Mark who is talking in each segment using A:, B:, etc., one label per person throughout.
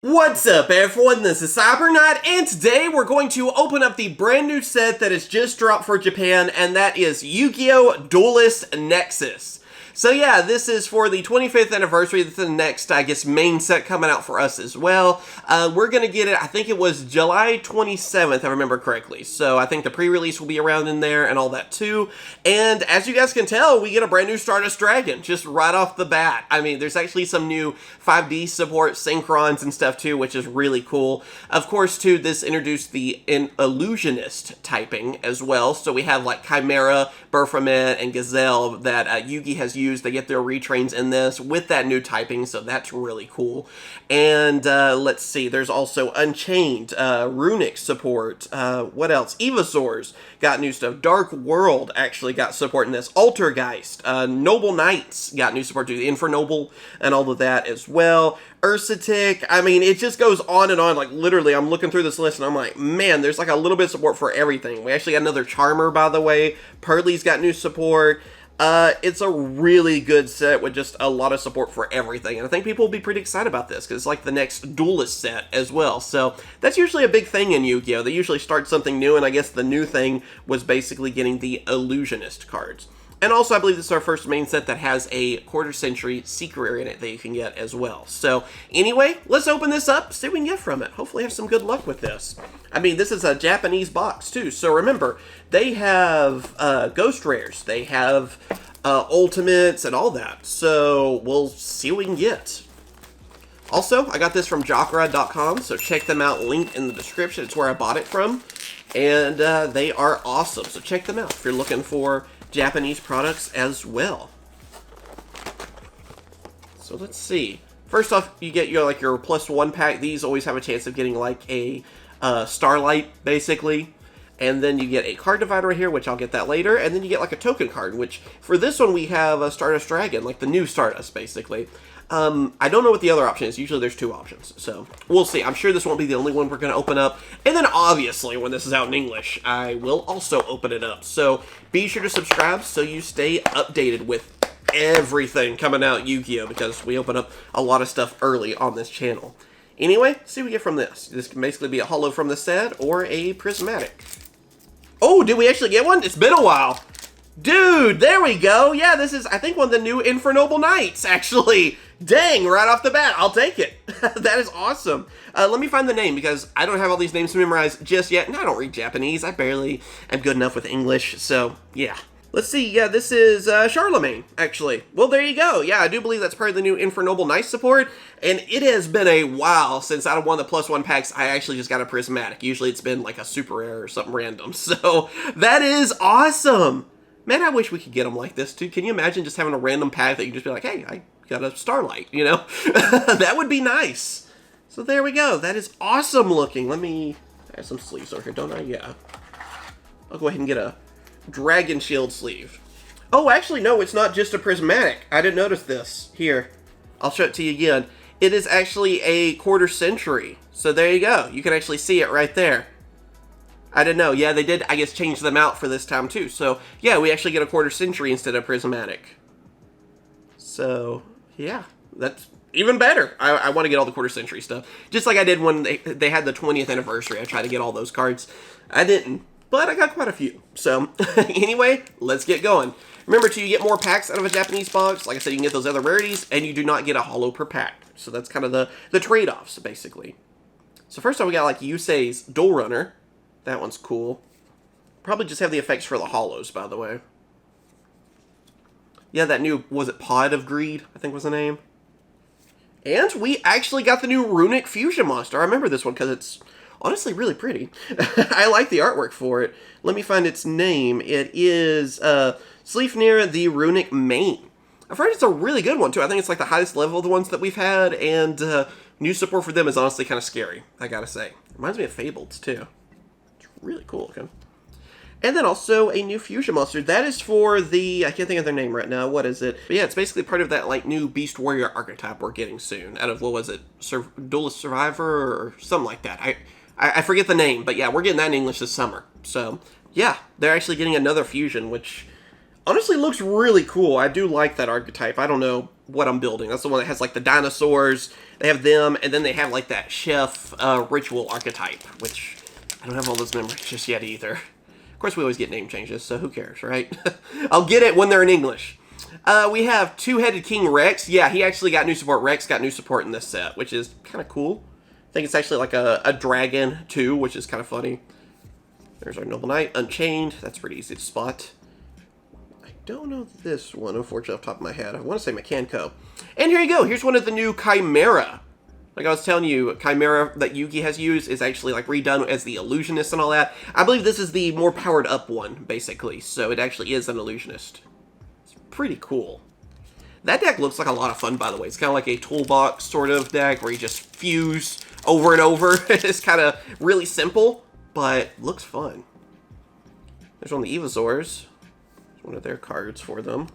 A: What's up everyone, this is CyberKnight, and today we're going to open up the brand new set that has just dropped for Japan, and that is Yu-Gi-Oh! Duelist Nexus. So yeah, this is for the 25th anniversary. That's the next, I guess, main set coming out for us as well. We're going to get it, I think it was July 27th, if I remember correctly. So I think the pre-release will be around in there and all that too. And as you guys can tell, we get a brand new Stardust Dragon, just right off the bat. I mean, there's actually some new 5D support, synchrons and stuff too, which is really cool. Of course, too, this introduced the Illusionist typing as well. So we have like Chimera, Baphomet, and Gazelle that Yugi has used. They get their retrains in this with that new typing, so that's really cool. And let's see, there's also Unchained, Runick support, what else? Evolsaurs got new stuff. Dark World actually got support in this. Altergeist, Noble Knights got new support too. Infernoble and all of that as well. Ursatic, I mean, it just goes on and on. Like, literally, I'm looking through this list and I'm like, man, there's like a little bit of support for everything. We actually got another Charmer, by the way. Purrely's got new support. It's a really good set with just a lot of support for everything, and I think people will be pretty excited about this, because it's like the next Duelist set as well, so that's usually a big thing in Yu-Gi-Oh! They usually start something new, and I guess the new thing was basically getting the Illusionist cards. And also, I believe this is our first main set that has a quarter-century secret rare in it that you can get as well. So, anyway, let's open this up, see what we can get from it. Hopefully have some good luck with this. I mean, this is a Japanese box, too. So, remember, they have Ghost Rares. They have Ultimates and all that. So, we'll see what we can get. Also, I got this from Jakarade.com, so check them out. Link in the description. It's where I bought it from. And they are awesome. So, check them out if you're looking for Japanese products as well. So let's see. First off, you get your +1 pack. These always have a chance of getting like a Starlight, basically. And then you get a card divider right here, which I'll get that later. And then you get like a token card, which for this one we have a Stardust Dragon, like the new Stardust, basically. I don't know what the other option is. Usually there's two options, so we'll see. I'm sure this won't be the only one we're going to open up. And then obviously, when this is out in English, I will also open it up. So be sure to subscribe so you stay updated with everything coming out Yu-Gi-Oh! Because we open up a lot of stuff early on this channel. Anyway, see what we get from this. This can basically be a holo from the set or a prismatic. Oh, did we actually get one? It's been a while. Dude, there we go. Yeah, this is, I think, one of the new Infernoble Knights, actually. Dang, right off the bat, I'll take it. That is awesome. Let me find the name, because I don't have all these names memorized just yet, and I don't read Japanese. I barely am good enough with English, so yeah. Let's see, yeah, this is Charlemagne, actually. Well, there you go. Yeah, I do believe that's part of the new Infernoble Knight support, and it has been a while since out of one of the +1 packs, I actually just got a prismatic. Usually it's been like a super rare or something random, so that is awesome. Man, I wish we could get them like this, too. Can you imagine just having a random pack that you just be like, hey, I got a Starlight, you know? That would be nice. So there we go. That is awesome looking. Let me add some sleeves over here, don't I? Yeah. I'll go ahead and get a Dragon Shield sleeve. Oh, actually, no, it's not just a prismatic. I didn't notice this. Here, I'll show it to you again. It is actually a quarter-century. So there you go. You can actually see it right there. I didn't know. Yeah, they did, I guess, change them out for this time, too. So, yeah, we actually get a quarter-century instead of prismatic. So, yeah, that's even better. I want to get all the quarter-century stuff. Just like I did when they had the 20th anniversary. I tried to get all those cards. I didn't, but I got quite a few. So, anyway, let's get going. Remember, too, you get more packs out of a Japanese box. Like I said, you can get those other rarities, and you do not get a holo per pack. So that's kind of the trade-offs, basically. So first off, we got, like, Yusei's Duel Runner. That one's cool. Probably just have the effects for the holos, by the way. Yeah, that new, was it Pod of Greed, I think was the name. And we actually got the new Runick Fusion Monster. I remember this one because it's honestly really pretty. I like the artwork for it. Let me find its name. It is Sleipnir the Runick Main. I've heard it's a really good one, too. I think it's like the highest level of the ones that we've had, and new support for them is honestly kind of scary, I gotta say. Reminds me of Fableds, too. Really cool looking. And then also a new fusion monster. That is for the, I can't think of their name right now. What is it? But yeah, it's basically part of that like new Beast Warrior archetype we're getting soon. Out of, what was it? Duelist Survivor or something like that. I forget the name, but yeah, we're getting that in English this summer. So yeah, they're actually getting another fusion, which Honestly, looks really cool. I do like that archetype. I don't know what I'm building. That's the one that has like the dinosaurs. They have them, and then they have like that chef ritual archetype, which I don't have all those memories just yet either. Of course, we always get name changes, so who cares, right? I'll get it when they're in English. We have Two-Headed King Rex. Yeah, he actually got new support. Rex got new support in this set, which is kind of cool. I think it's actually like a dragon, too, which is kind of funny. There's our Noble Knight, Unchained. That's pretty easy to spot. I don't know this one, unfortunately, off the top of my head. I want to say Mikanko. And here you go. Here's one of the new Chimera. Like I was telling you, Chimera that Yugi has used is actually like redone as the Illusionist and all that. I believe this is the more powered up one, basically. So it actually is an Illusionist. It's pretty cool. That deck looks like a lot of fun, by the way. It's kind of like a toolbox sort of deck where you just fuse over and over. It's kind of really simple, but looks fun. There's one of the Evolsaurs. One of their cards for them.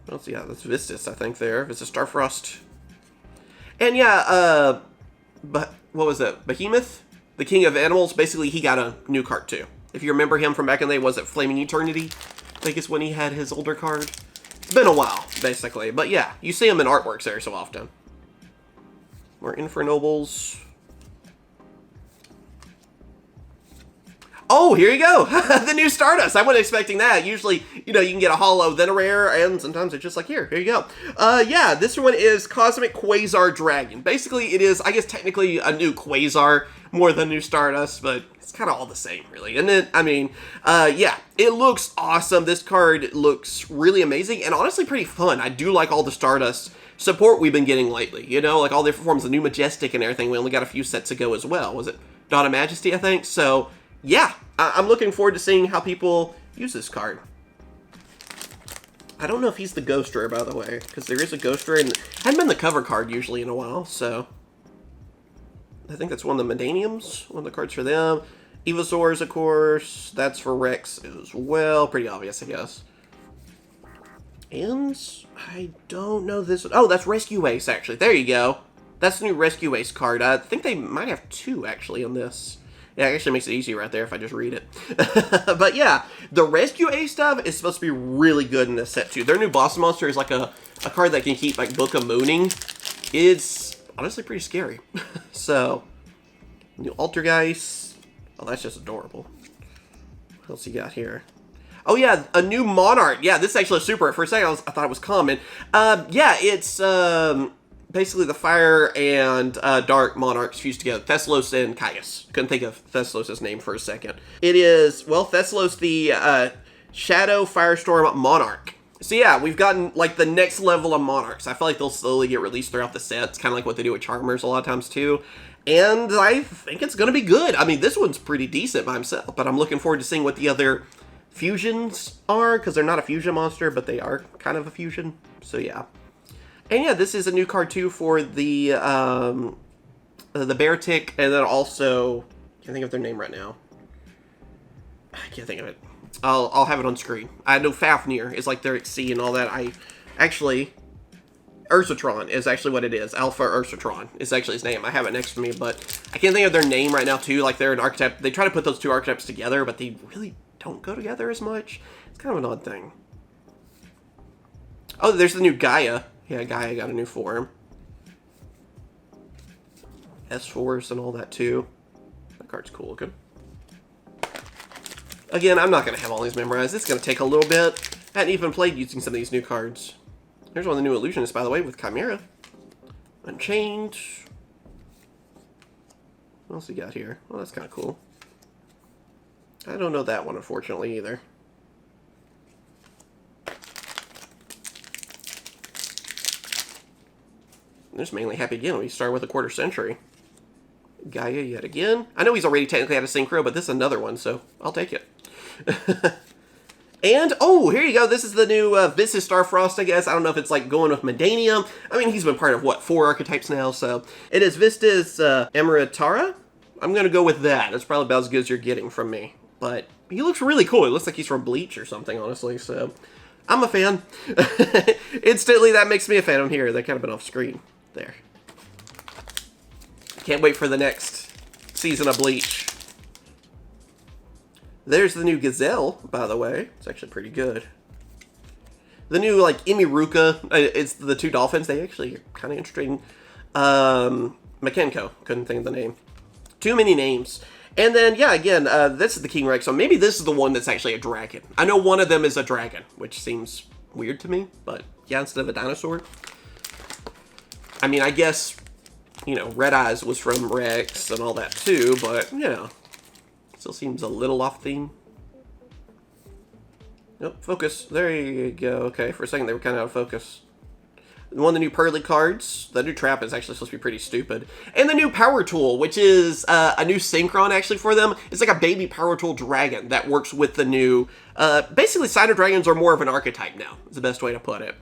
A: Let's see, yeah, that's Vistus, I think, there. Vistus Starfrost. And yeah, but what was that? Behemoth? The King of Animals. Basically, he got a new card, too. If you remember him from back in the day, was it Flaming Eternity? I think it's when he had his older card. It's been a while, basically. But yeah, you see him in artworks there so often. More Infernobles. Oh, here you go. The new Stardust. I wasn't expecting that. Usually, you know, you can get a holo, then a rare, and sometimes it's just like, here you go. Yeah, this one is Cosmic Quasar Dragon. Basically, it is, I guess, technically a new Quasar more than new Stardust, but it's kind of all the same, really, isn't it? I mean, yeah, it looks awesome. This card looks really amazing and honestly pretty fun. I do like all the Stardust support we've been getting lately. You know, like all the different forms, the new Majestic and everything. We only got a few sets ago as well. Was it Dawn of Majesty, I think? So, yeah, I'm looking forward to seeing how people use this card. I don't know if he's the Ghost Rare, by the way, because there is a Ghost Rare, and hadn't been the cover card usually in a while, so I think that's one of the Mannadiums, one of the cards for them. Evolsaurs, of course, that's for Rex as well. Pretty obvious, I guess. And I don't know this one. Oh, that's Rescue Ace, actually. There you go. That's the new Rescue Ace card. I think they might have two, actually, on this. Yeah, it actually makes it easier right there if I just read it. But yeah, the Rescue Ace stuff is supposed to be really good in this set too. Their new boss monster is like a card that can keep like Book of Mooning. It's honestly pretty scary. So, new Altergeist. Oh, that's just adorable. What else you got here? Oh yeah, a new Monarch. Yeah, this is actually a super. For a second, I thought it was common. Yeah, it's basically the fire and dark monarchs fused together. Thessalos and Caius. Couldn't think of Thessalos' name for a second. It is, well, Thessalos the Shadow Firestorm Monarch. So yeah, we've gotten like the next level of monarchs. I feel like they'll slowly get released throughout the sets, kind of like what they do with Charmers a lot of times too. And I think it's going to be good. I mean, this one's pretty decent by himself, but I'm looking forward to seeing what the other fusions are, because they're not a fusion monster, but they are kind of a fusion. So yeah. And yeah, this is a new card too for the Bear Tick, and then also, I can't think of their name right now. I can't think of it. I'll have it on screen. I know Fafnir is like their C and all that. Ursatron is actually what it is. Alpha Ursatron is actually his name. I have it next to me, but I can't think of their name right now too. Like they're an archetype. They try to put those two archetypes together, but they really don't go together as much. It's kind of an odd thing. Oh, there's the new Gaia. Yeah, Gaia got a new form. S-Force and all that too. That card's cool looking. Again, I'm not going to have all these memorized. It's going to take a little bit. I hadn't even played using some of these new cards. There's one of the new Illusionists, by the way, with Chimera. Unchained. What else we got here? Well, that's kind of cool. I don't know that one, unfortunately, either. There's mainly happy again. We start with a quarter century. Gaia yet again. I know he's already technically had a synchro, but this is another one, so I'll take it. And, oh, here you go. This is the new Vistus Starfrost, I guess. I don't know if it's like going with Mannadium. I mean, he's been part of, what, 4 archetypes now, so. It is Vistus Emeritara. I'm going to go with that. That's probably about as good as you're getting from me. But he looks really cool. He looks like he's from Bleach or something, honestly, so. I'm a fan. Instantly, that makes me a fan on here. They've kind of been off screen. There. Can't wait for the next season of Bleach. There's the new Gazelle, by the way. It's actually pretty good. The new, like, Imiruka, it's the two dolphins. They actually are kind of interesting. Mikanko, couldn't think of the name. Too many names. And then, yeah, again, this is the King Rex, so maybe this is the one that's actually a dragon. I know one of them is a dragon, which seems weird to me, but yeah, instead of a dinosaur. I mean, I guess, you know, Red Eyes was from Rex and all that too, but, you know, still seems a little off theme. Nope, focus. There you go. Okay, for a second they were kind of out of focus. One of the new Purrely cards, the new trap is actually supposed to be pretty stupid. And the new Power Tool, which is a new Synchron actually for them. It's like a baby Power Tool dragon that works with the new... basically, Cyber Dragons are more of an archetype now, is the best way to put it.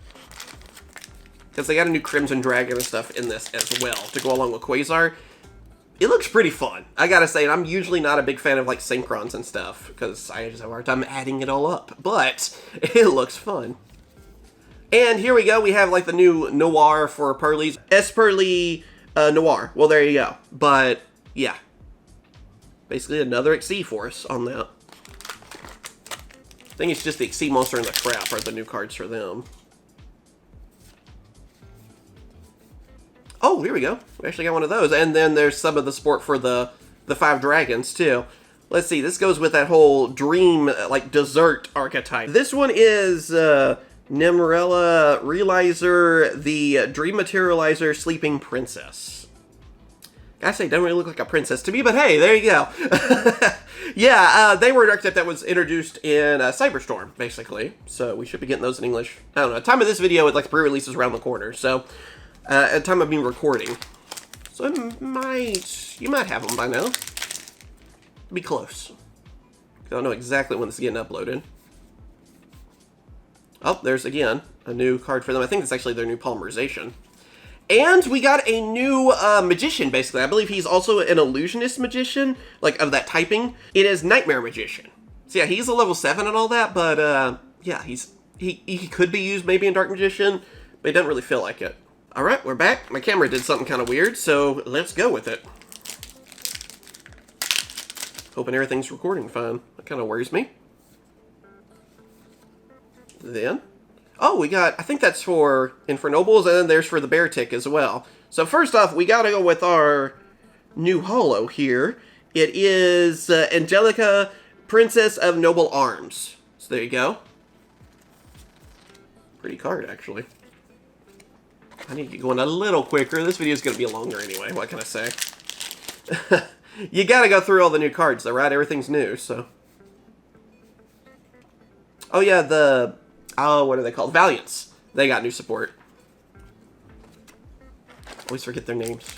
A: Because they got a new Crimson Dragon and stuff in this as well to go along with Quasar. It looks pretty fun, I gotta say. And I'm usually not a big fan of like Synchrons and stuff, because I just have a hard time adding it all up. But it looks fun. And here we go, we have like the new Noir for Purrely's. Purrely Noir. Well, there you go. But, yeah. Basically another XC for us on that. I think it's just the XC Monster and the Trap are the new cards for them. Oh, here we go. We actually got one of those. And then there's some of the support for the 5 dragons, too. Let's see, this goes with that whole dream, like, dessert archetype. This one is... Nimrella Realizer, the Dream Materializer Sleeping Princess. Gotta say, doesn't really look like a princess to me, but hey, there you go. Yeah, they were an archetype that was introduced in Cyberstorm, basically. So we should be getting those in English. I don't know, at the time of this video, like the pre-release is around the corner. So, at the time of me recording. So you might have them by now. Be close. I don't know exactly when this is getting uploaded. Oh, there's, again, a new card for them. I think it's actually their new polymerization. And we got a new magician, basically. I believe he's also an illusionist magician, like, of that typing. It is Nightmare Magician. So, yeah, he's a level 7 and all that, but, yeah, he could be used maybe in Dark Magician, but he doesn't really feel like it. All right, we're back. My camera did something kind of weird, so let's go with it. Hoping everything's recording fine. That kind of worries me. Then, oh, we got, I think that's for Infernobles, and then there's for the Bear Tick as well. So first off, we gotta go with our new holo here. It is Angelica, Princess of Noble Arms. So there you go. Pretty card, actually. I need to get going a little quicker. This video is going to be longer anyway, what can I say? You gotta go through all the new cards though, right? Everything's new, so. Oh yeah, what are they called? Valiants. They got new support. Always forget their names.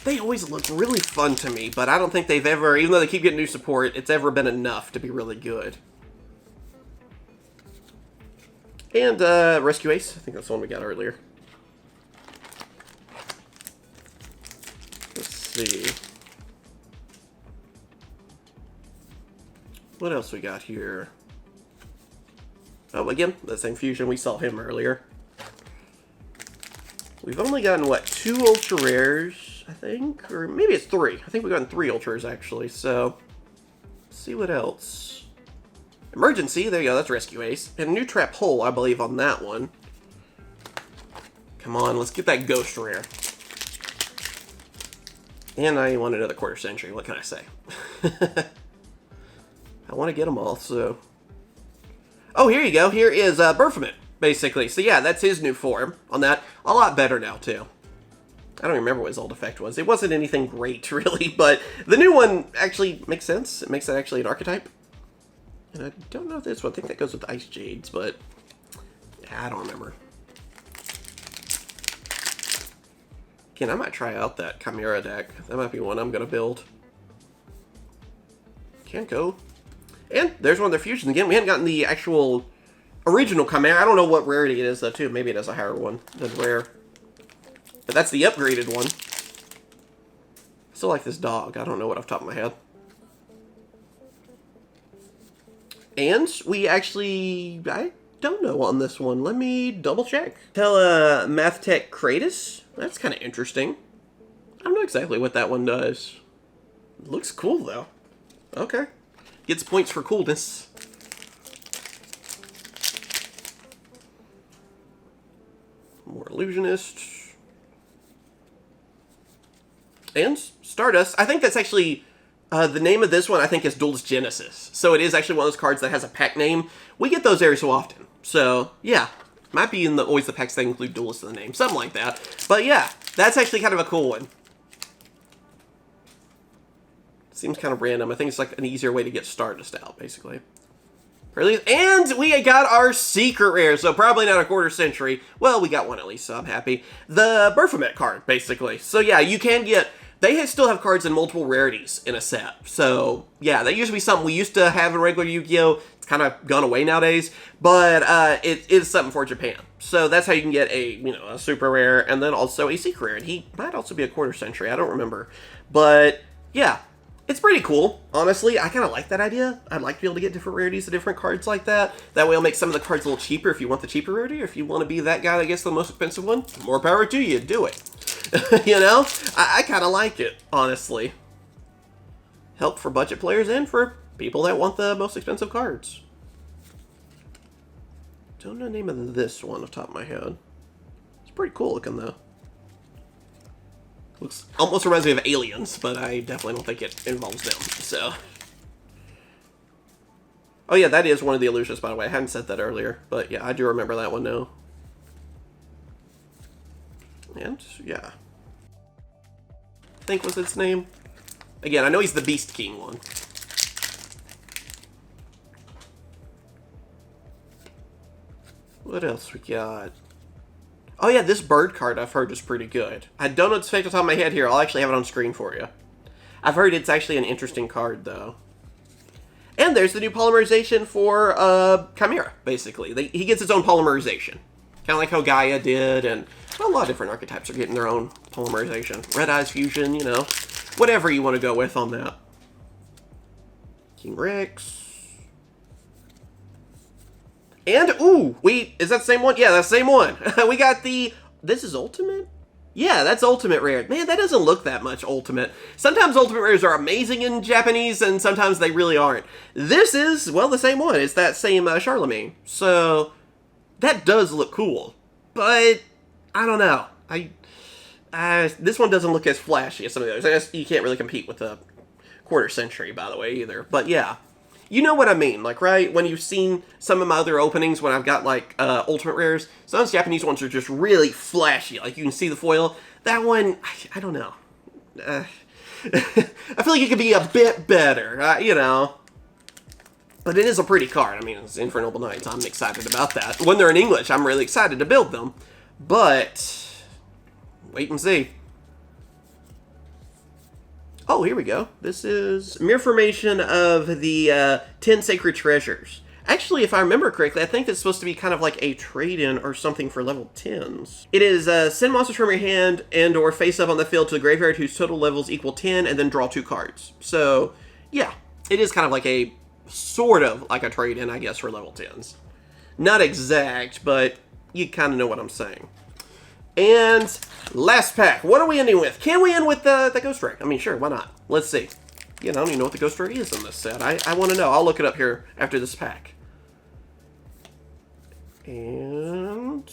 A: They always look really fun to me, but I don't think they've ever, even though they keep getting new support, it's ever been enough to be really good. And, Rescue Ace. I think that's the one we got earlier. Let's see. What else we got here? Oh, again, the same fusion. We saw him earlier. We've only gotten, what, 2 ultra rares, I think? Or maybe it's 3. I think we've gotten 3 ultras, actually, so... Let's see what else. Emergency, there you go, that's Rescue Ace. And a new Trap Hole, I believe, on that one. Come on, let's get that Ghost Rare. And I want another quarter century, what can I say? I want to get them all, so... Oh, here you go. Here is Berfament, basically. So yeah, that's his new form on that. A lot better now, too. I don't remember what his old effect was. It wasn't anything great, really, but the new one actually makes sense. It makes that actually an archetype. And I don't know if this one, I think that goes with Ice Jades, but yeah, I don't remember. Again, I might try out that Chimera deck. That might be one I'm going to build. Can't go. And there's one of their fusions again. We haven't gotten the actual original Chimera. I don't know what rarity it is, though, too. Maybe it has a higher one than rare. But that's the upgraded one. I still like this dog. I don't know what off the top of my head. And we actually... I don't know on this one. Let me double check. Math Tech Kratos. That's kind of interesting. I don't know exactly what that one does. Looks cool, though. Okay. Gets points for coolness. More Illusionist. And Stardust. I think that's actually... the name of this one, I think, is Duelist Genesis. So it is actually one of those cards that has a pack name. We get those every so often. So, yeah. Might be in always the packs that include Duelist in the name. Something like that. But yeah, that's actually kind of a cool one. Seems kind of random. I think it's like an easier way to get Stardust out, basically. And we got our secret rare, so probably not a quarter century. Well, we got one at least, so I'm happy. The Baphomet card, basically. So yeah, you can get... They still have cards in multiple rarities in a set. So yeah, that used to be something we used to have in regular Yu-Gi-Oh! It's kind of gone away nowadays. But it is something for Japan. So that's how you can get a super rare and then also a secret rare. And he might also be a quarter century. I don't remember. But yeah. It's pretty cool, honestly. I kind of like that idea. I'd like to be able to get different rarities of different cards like that. That way I'll make some of the cards a little cheaper if you want the cheaper rarity, or if you want to be that guy that gets the most expensive one, more power to you, do it. You know? I kind of like it, honestly. Help for budget players and for people that want the most expensive cards. Don't know the name of this one off the top of my head. It's pretty cool looking, though. Looks almost reminds me of Aliens, but I definitely don't think it involves them, so. Oh yeah, that is one of the illusions, by the way. I hadn't said that earlier, but yeah, I do remember that one now. And, yeah. I think was its name. Again, I know he's the Beast King one. What else we got? Oh yeah, this bird card I've heard is pretty good. I don't know its effect on top of my head here. I'll actually have it on screen for you. I've heard it's actually an interesting card, though. And there's the new polymerization for Chimera, basically. He gets his own polymerization. Kind of like how Gaia did, and well, a lot of different archetypes are getting their own polymerization. Red Eyes Fusion, you know. Whatever you want to go with on that. King Rex. And, ooh, is that the same one? Yeah, that's the same one. We got this is Ultimate? Yeah, that's Ultimate Rare. Man, that doesn't look that much Ultimate. Sometimes Ultimate Rares are amazing in Japanese, and sometimes they really aren't. This is, well, the same one. It's that same Charlemagne. So, that does look cool. But, I don't know. This one doesn't look as flashy as some of the others. I guess you can't really compete with the quarter century, by the way, either. But, yeah. You know what I mean, like, right? When you've seen some of my other openings when I've got, like, Ultimate Rares, some of those Japanese ones are just really flashy. Like, you can see the foil. That one, I don't know. I feel like it could be a bit better, you know. But it is a pretty card. I mean, it's Infernal Knights. I'm excited about that. When they're in English, I'm really excited to build them. But, wait and see. Oh, here we go. This is Mirror Formation of the 10 Sacred Treasures. Actually, if I remember correctly, I think it's supposed to be kind of like a trade-in or something for level 10s. It is send monsters from your hand and or face up on the field to the graveyard whose total levels equal 10 and then draw 2 cards. So, yeah, it is kind of like a, sort of like a trade-in, I guess, for level 10s. Not exact, but you kind of know what I'm saying. And last pack. What are we ending with? Can we end with the Ghost Rare? I mean, sure, why not? Let's see. Yeah, I don't even know what the Ghost Rare is in this set. I want to know. I'll look it up here after this pack. And...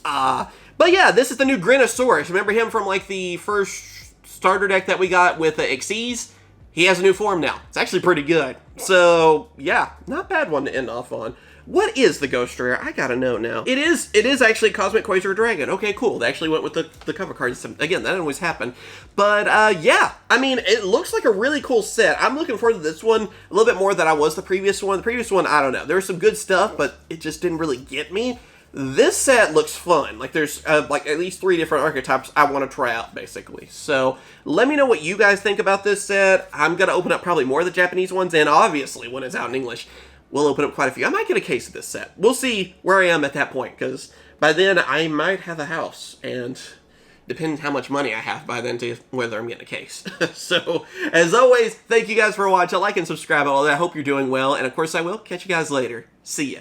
A: but yeah, this is the new Grinosaurus. Remember him from, like, the first starter deck that we got with the Xyz? He has a new form now. It's actually pretty good. So, yeah, not bad one to end off on. What is the Ghost Rare? I gotta know now. It is actually Cosmic Quasar Dragon. Okay, cool. They actually went with the cover cards. Again, that didn't always happen. But, yeah. I mean, it looks like a really cool set. I'm looking forward to this one a little bit more than I was the previous one. The previous one, I don't know. There was some good stuff, but it just didn't really get me. This set looks fun. Like, there's, like, at least 3 different archetypes I want to try out, basically. So, let me know what you guys think about this set. I'm gonna open up probably more of the Japanese ones, and obviously, when it's out in English, we'll open up quite a few. I might get a case of this set. We'll see where I am at that point, because by then I might have a house, and depends how much money I have by then to whether I'm getting a case. So, as always, thank you guys for watching. Like and subscribe and all that. I hope you're doing well, and of course I will catch you guys later. See ya.